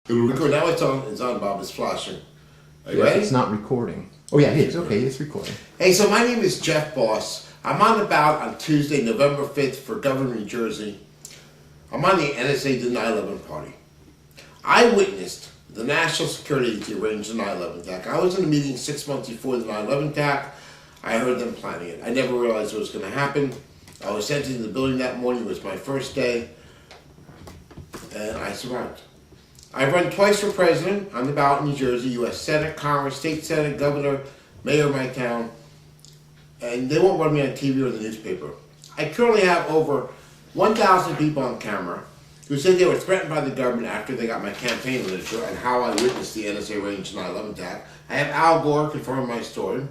It'll record. Now it's on, Bob. It's flashing. Are you Yeah, ready? it's not recording. Oh yeah, it is. Okay, it's recording. Hey, so my name is Jeff Boss. I'm on the ballot on Tuesday, November 5th for governor of New Jersey. I'm on the NSA the 9/11 party. I witnessed the National Security Agency arrange the 9/11 attack. I was in a meeting 6 months before the 9/11 attack. I heard them planning it. I never realized it was going to happen. I was sent into the building that morning. It was my first day, and I survived. I've run twice for president on the ballot in New Jersey, U.S. Senate, Congress, State Senate, Governor, Mayor of my town, and they won't run me on TV or the newspaper. I currently have over 1,000 people on camera who said they were threatened by the government after they got my campaign literature and how I witnessed the NSA arrange 9/11 attack. I have Al Gore confirming my story.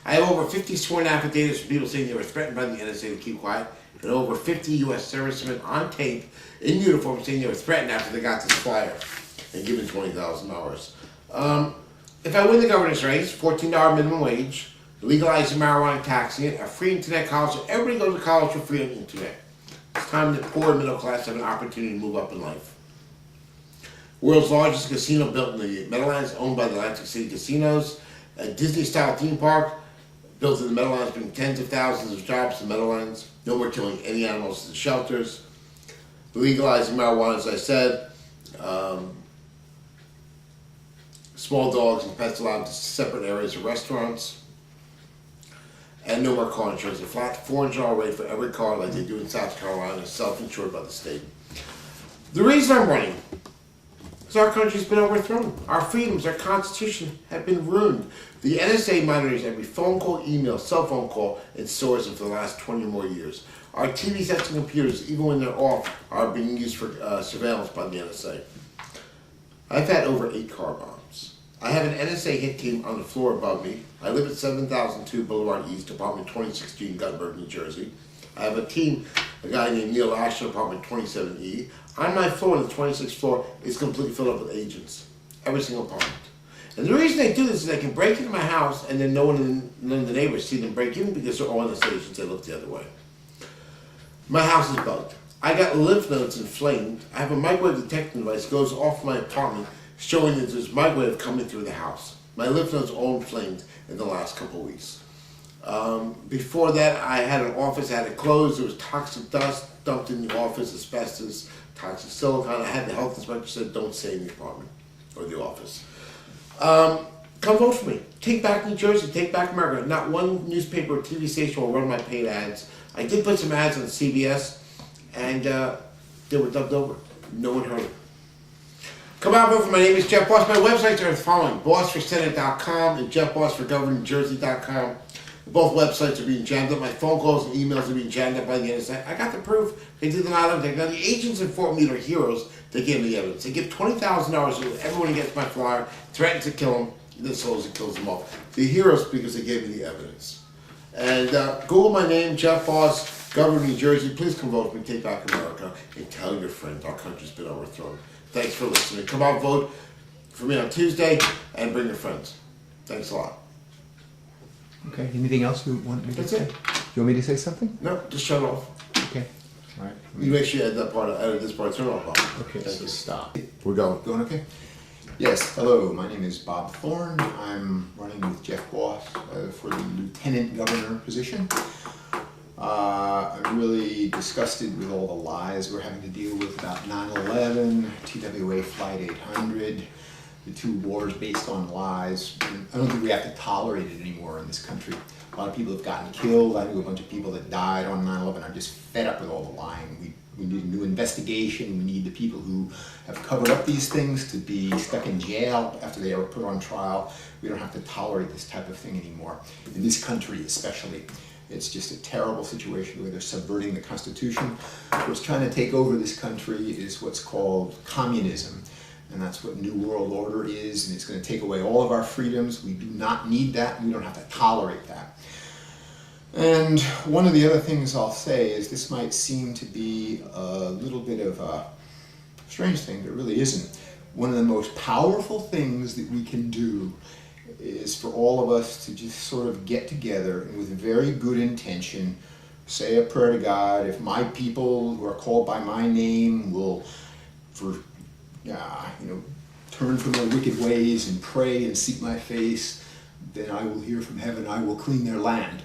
I have over 50 sworn affidavits from people saying they were threatened by the NSA to keep quiet, and over 50 U.S. servicemen on tape in uniform saying they were threatened after they got this flyer and given $20,000. If I win the governor's race, $14 minimum wage, legalizing marijuana and taxing it, a free internet college, so everybody goes to college for free on the internet. It's time the poor and middle class have an opportunity to move up in life. World's largest casino built in the Meadowlands, owned by the Atlantic City Casinos. A Disney-style theme park built in the Meadowlands, bringing tens of thousands of jobs to the Meadowlands. No more killing any animals in the shelters. Legalizing marijuana, as I said. Small dogs and pets allowed to separate areas of restaurants. And no more car insurance. A flat $400 rate for every car like they do in South Carolina, self-insured by the state. The reason I'm running is our country's been overthrown. Our freedoms, our constitution have been ruined. The NSA monitors every phone call, email, cell phone call, and stores them for the last 20 or more years. Our TV sets and computers, even when they're off, are being used for surveillance by the NSA. I've had over 8 car bombs. I have an NSA hit team on the floor above me. I live at 7002 Boulevard East, apartment 2016, Guttenberg, New Jersey. I have a team, a guy named Neil Asher, apartment 27E. On my floor, the 26th floor, is completely filled up with agents. Every single apartment. And the reason they do this is they can break into my house and then none of the neighbors see them break in because they're all NSA agents, they look the other way. My house is bugged. I got lymph nodes inflamed. I have a microwave detection device goes off my apartment showing that there's microwave coming through the house. My lymph nodes all inflamed in the last couple of weeks. Before that, I had an office, I had it closed. There was toxic dust dumped in the office, asbestos, toxic silicon. I had the health inspector said, don't stay in the apartment or the office. Come vote for me. Take back New Jersey, take back America. Not one newspaper or TV station will run my paid ads. I did put some ads on CBS, and they were dubbed over. No one heard it. Come out, vote for. My name is Jeff Boss. My websites are the following: bossforsenate.com and jeffbossforgovernor.jersey.com. Both websites are being jammed up. My phone calls and emails are being jammed up by the NSA. I got the proof. They did the 9/11 thing. Now, the agents in Fort Meade are heroes. They gave me the evidence. They give $20,000 to everyone who gets my flyer, threatens to kill them, and then slowly kills them all. The heroes because they gave me the evidence. And Google my name, Jeff Boss, Governor of New Jersey. Please come vote for me, take back America, and tell your friends our country's been overthrown. Thanks for listening. Come out, vote for me on Tuesday, and bring your friends. Thanks a lot. Okay. Anything else you want me to That's say? it. You want me to say something? No, just shut off. Okay. All right. You make sure you add that part, edit this part, turn off. Okay. Thank So you. stop. We're going. Going okay? Yes, hello, my name is Bob Thorne. I'm running with Jeff Boss for the Lieutenant Governor position. I'm really disgusted with all the lies we're having to deal with about 9/11, TWA Flight 800, the 2 wars based on lies. And I don't think we have to tolerate it anymore in this country. A lot of people have gotten killed. I knew a bunch of people that died on 9/11. I'm just fed up with all the lying. We need a new investigation. We need the people who have covered up these things to be stuck in jail after they are put on trial. We don't have to tolerate this type of thing anymore. In this country especially. It's just a terrible situation where they're subverting the Constitution. What's trying to take over this country is what's called communism. And that's what New World Order is. And it's going to take away all of our freedoms. We do not need that. We don't have to tolerate that. And one of the other things I'll say is this might seem to be a little bit of a strange thing, but it really isn't. One of the most powerful things that we can do is for all of us to just sort of get together and with very good intention say a prayer to God. If my people who are called by my name will, for turn from their wicked ways and pray and seek my face, then I will hear from heaven, I will clean their land.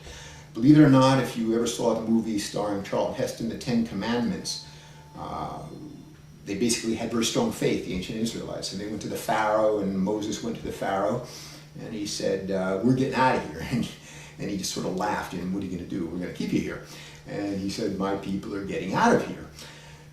Believe it or not, if you ever saw the movie starring Charlton Heston, The Ten Commandments, they basically had very strong faith, the ancient Israelites. And they went to the Pharaoh, and Moses went to the Pharaoh, and he said, we're getting out of here. And he just sort of laughed, and what are you going to do? We're going to keep you here. And he said, my people are getting out of here.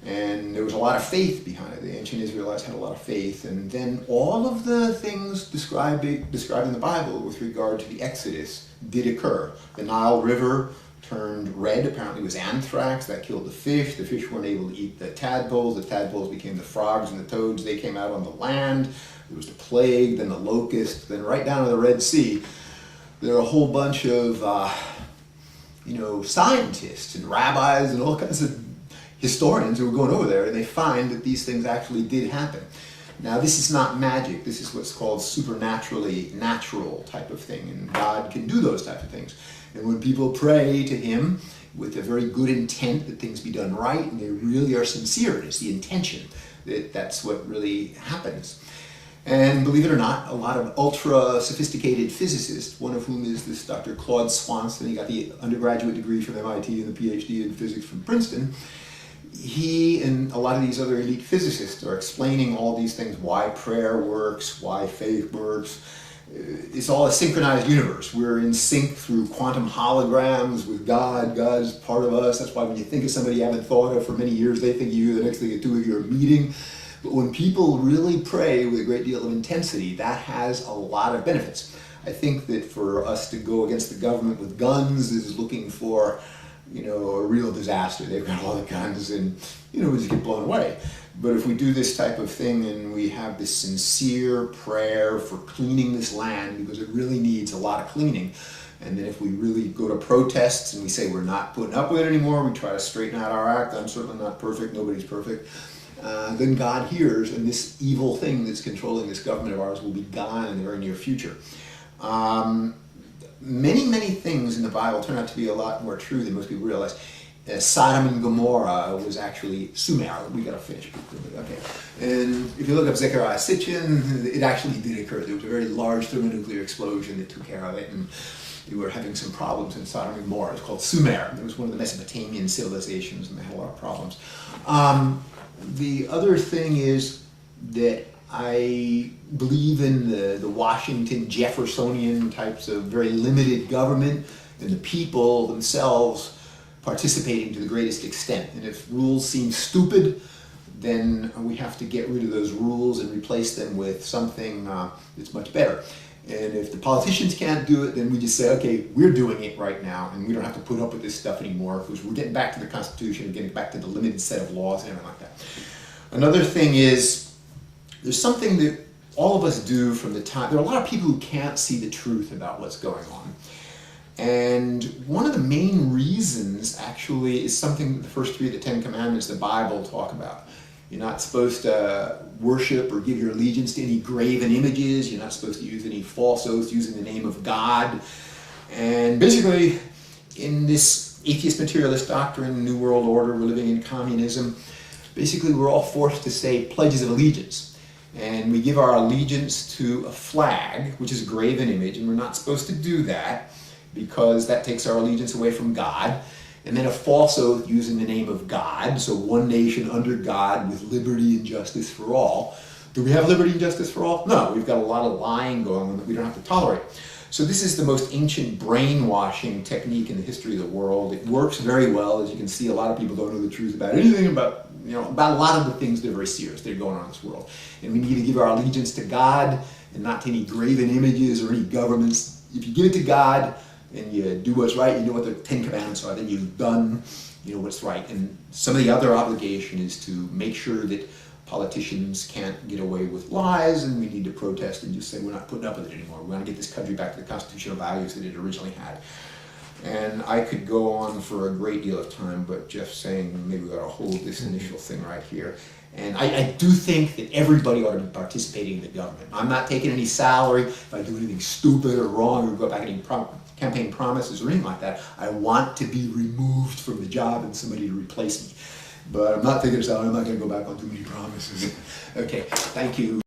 And there was a lot of faith behind it. The ancient Israelites had a lot of faith. And then all of the things described in the Bible with regard to the Exodus did occur. The Nile River turned red, apparently it was anthrax, that killed the fish. The fish weren't able to eat the tadpoles became the frogs and the toads, they came out on the land. There was the plague, then the locust, then right down to the Red Sea. There are a whole bunch of scientists and rabbis and all kinds of historians who were going over there, and they find that these things actually did happen. Now, this is not magic. This is what's called supernaturally natural type of thing, and God can do those type of things. And when people pray to Him with a very good intent that things be done right, and they really are sincere, it's the intention that's what really happens. And believe it or not, a lot of ultra-sophisticated physicists, one of whom is this Dr. Claude Swanson, he got the undergraduate degree from MIT and the PhD in physics from Princeton. He and a lot of these other elite physicists are explaining all these things, why prayer works, why faith works. It's all a synchronized universe. We're in sync through quantum holograms with God. God's part of us. That's why when you think of somebody you haven't thought of for many years, they think of you. The next thing the two of you are meeting. But when people really pray with a great deal of intensity, that has a lot of benefits. I think that for us to go against the government with guns is looking for, a real disaster. They've got all the guns and, we just get blown away. But if we do this type of thing and we have this sincere prayer for cleaning this land, because it really needs a lot of cleaning, and then if we really go to protests and we say we're not putting up with it anymore, we try to straighten out our act, I'm certainly not perfect, nobody's perfect, then God hears, and this evil thing that's controlling this government of ours will be gone in the very near future. Many things in the Bible turn out to be a lot more true than most people realize. Sodom and Gomorrah was actually Sumer. We got to finish. Okay. And if you look up Zechariah Sitchin, it actually did occur. There was a very large thermonuclear explosion that took care of it, and they were having some problems in Sodom and Gomorrah. It's called Sumer. It was one of the Mesopotamian civilizations, and they had a lot of problems. The other thing is that I believe in the Washington Jeffersonian types of very limited government and the people themselves participating to the greatest extent. And if rules seem stupid, then we have to get rid of those rules and replace them with something that's much better. And if the politicians can't do it, then we just say, okay, we're doing it right now, and we don't have to put up with this stuff anymore, because we're getting back to the Constitution, getting back to the limited set of laws and everything like that. Another thing is, there's something that all of us do from the time, there are a lot of people who can't see the truth about what's going on. And one of the main reasons, actually, is something that the first three of the Ten Commandments, the Bible, talk about. You're not supposed to worship or give your allegiance to any graven images. You're not supposed to use any false oaths using the name of God. And basically, in this atheist materialist doctrine, New World Order, we're living in communism, basically we're all forced to say pledges of allegiance. And we give our allegiance to a flag, which is a graven image, and we're not supposed to do that, because that takes our allegiance away from God. And then a false oath using the name of God, so one nation under God with liberty and justice for all. Do we have liberty and justice for all? No, we've got a lot of lying going on that we don't have to tolerate. So this is the most ancient brainwashing technique in the history of the world. It works very well. As you can see, a lot of people don't know the truth about anything, about a lot of the things that are very serious that are going on in this world. And we need to give our allegiance to God and not to any graven images or any governments. If you give it to God, and you do what's right, you know what the Ten Commandments are, then you've done what's right. And some of the other obligation is to make sure that politicians can't get away with lies, and we need to protest and just say we're not putting up with it anymore. We want to get this country back to the constitutional values that it originally had. And I could go on for a great deal of time, but Jeff's saying maybe we ought to hold this initial thing right here. And I do think that everybody ought to be participating in the government. I'm not taking any salary if I do anything stupid or wrong or go back any campaign promises or anything like that. I want to be removed from the job and somebody to replace me. But I'm not taking a salary. I'm not going to go back on too many promises. Okay, thank you.